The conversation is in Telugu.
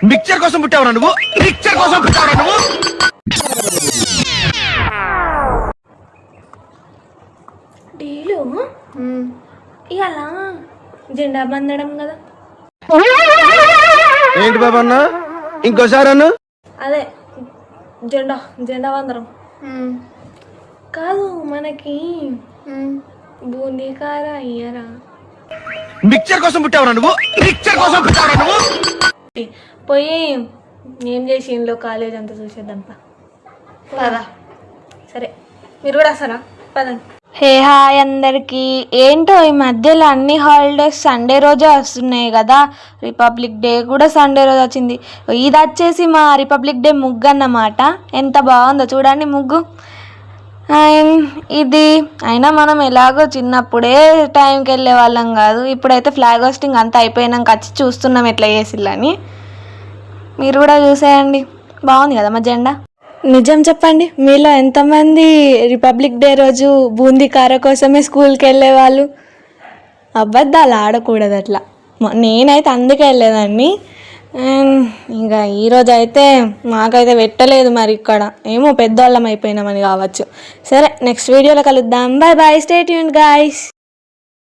మిక్చర్ కోసం పుట్టావురా నువ్వు? మిక్చర్ కోసం పుట్టావురా నువ్వు? డీలు ఇవాళ జెండా బందడం కదా. ఏంటి బాబా అన్న? ఇంకోసారి అన్న. అదే జెండా జెండా వందరం కాదు, మనకి బూందీ కార అయ్యారా? మిక్చర్ కోసం పుట్టావురా నువ్వు? మిక్చర్ కోసం పుట్టావురా నువ్వు? పోయి ఏం చేసి ఇంట్లో కాలేజ్ అంతా చూసేద్దాంపా. పదా సరే, మీరు కూడా వస్తారా? పదండి. హే హాయ్ అందరికీ. ఏంటో ఈ మధ్యలో అన్ని హాలిడేస్ సండే రోజే వస్తున్నాయి కదా. రిపబ్లిక్ డే కూడా సండే రోజు వచ్చింది. ఇది వచ్చేసి మా రిపబ్లిక్ డే ముగ్గు అన్నమాట. ఎంత బాగుందో చూడండి ముగ్గు. ఇది అయినా మనం ఎలాగో చిన్నప్పుడే టైంకి వెళ్ళే వాళ్ళం కాదు. ఇప్పుడైతే ఫ్లాగ్ హోస్టింగ్ అంతా అయిపోయినాక వచ్చి చూస్తున్నాం ఎట్లా చేసిల్లని. మీరు కూడా చూసేయండి, బాగుంది కదా మా జెండా. నిజం చెప్పండి, మీలో ఎంతమంది రిపబ్లిక్ డే రోజు బూందీ కార కోసమే స్కూల్కి వెళ్ళేవాళ్ళు? అబద్ధాలు ఆడకూడదు అట్లా. నేనైతే అందుకే వెళ్ళేదాన్ని. ఇంకా ఈరోజు అయితే మాకైతే పెట్టలేదు. మరి ఇక్కడ ఏమో పెద్దవాళ్ళం అయిపోయినామని కావచ్చు. సరే, నెక్స్ట్ వీడియోలో కలుద్దాం. Bye bye, stay tuned guys.